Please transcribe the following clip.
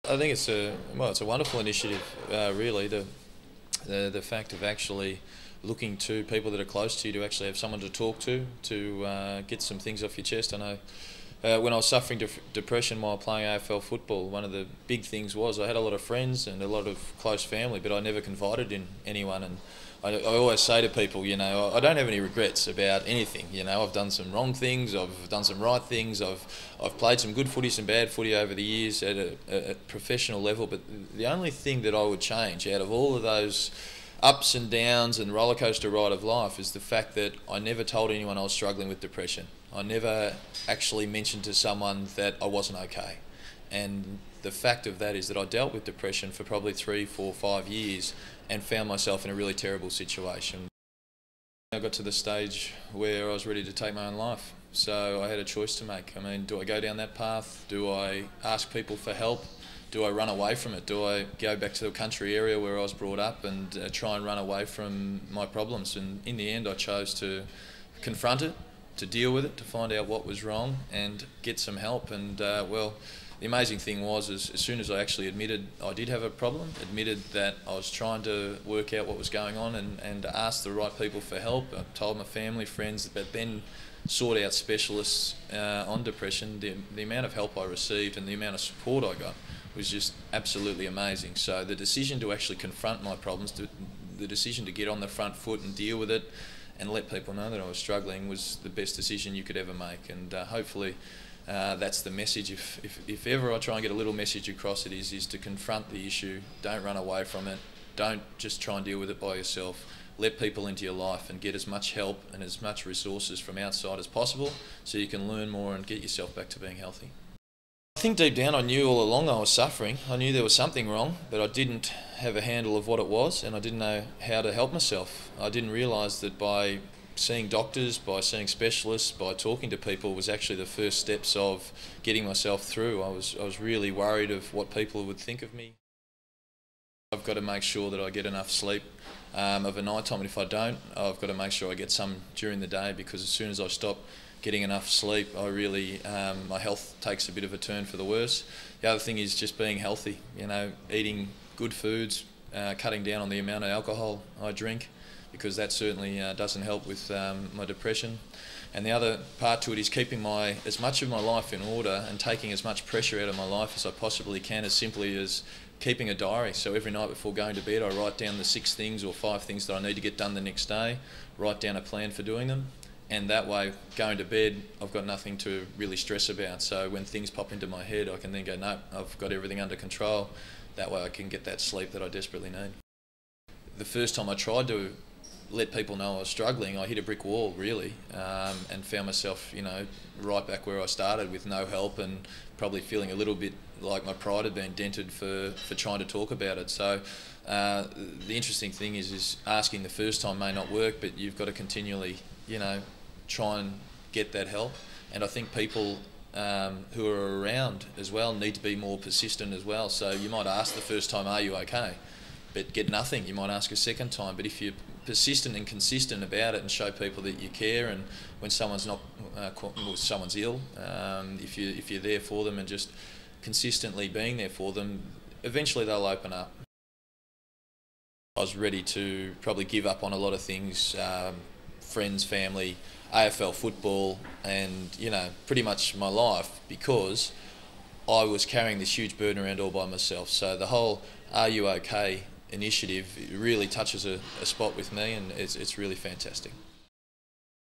I think it's a wonderful initiative, really. The fact of actually looking to people that are close to you to actually have someone to talk to get some things off your chest. I know when I was suffering depression while playing AFL football, one of the big things was I had a lot of friends and a lot of close family, but I never confided in anyone. And I always say to people, I don't have any regrets about anything. I've done some wrong things, I've done some right things, I've played some good footy, some bad footy over the years at a professional level. But the only thing that I would change out of all of those ups and downs and roller coaster ride of life is the fact that I never told anyone I was struggling with depression. I never actually mentioned to someone that I wasn't okay. And the fact of that is that I dealt with depression for probably 3, 4, 5 years and found myself in a really terrible situation. I got to the stage where I was ready to take my own life. So I had a choice to make. I mean, do I go down that path? Do I ask people for help? Do I run away from it? Do I go back to the country area where I was brought up and try and run away from my problems? And in the end, I chose to confront it, to deal with it, to find out what was wrong and get some help. And well, the amazing thing was, as soon as I actually admitted I did have a problem, admitted that I was trying to work out what was going on and asked the right people for help, I told my family, friends, but then sought out specialists on depression, the amount of help I received and the amount of support I got was just absolutely amazing. So the decision to actually confront my problems, the decision to get on the front foot and deal with it and let people know that I was struggling was the best decision you could ever make. And hopefully that's the message. If ever I try and get a little message across, it is to confront the issue, don't run away from it, don't just try and deal with it by yourself. Let people into your life and get as much help and as much resources from outside as possible so you can learn more and get yourself back to being healthy. I think deep down I knew all along I was suffering. I knew there was something wrong, but I didn't have a handle of what it was and I didn't know how to help myself. I didn't realise that by seeing doctors, by seeing specialists, by talking to people was actually the first steps of getting myself through. I was really worried of what people would think of me. I've got to make sure that I get enough sleep of a night time, and if I don't, I've got to make sure I get some during the day, because as soon as I stop getting enough sleep, I really my health takes a bit of a turn for the worse. The other thing is just being healthy, eating good foods, cutting down on the amount of alcohol I drink, because that certainly doesn't help with my depression. And the other part to it is keeping as much of my life in order and taking as much pressure out of my life as I possibly can, as simply as keeping a diary. So every night before going to bed I write down the 6 things or 5 things that I need to get done the next day, write down a plan for doing them, and that way going to bed I've got nothing to really stress about. So when things pop into my head I can then go, no, I've got everything under control. That way I can get that sleep that I desperately need. The first time I tried to let people know I was struggling, I hit a brick wall really, and found myself right back where I started with no help and probably feeling a little bit like my pride had been dented for trying to talk about it. So the interesting thing is asking the first time may not work, but you've got to continually try and get that help. And I think people who are around as well need to be more persistent as well. So you might ask the first time, are you okay? But get nothing. You might ask a second time, but if you're persistent and consistent about it and show people that you care, and when someone's someone's ill, if you're there for them and just consistently being there for them, eventually they'll open up. I was ready to probably give up on a lot of things, friends, family, AFL football, and pretty much my life, because I was carrying this huge burden around all by myself. So the whole "Are You Okay?" initiative really touches a spot with me, and it's really fantastic.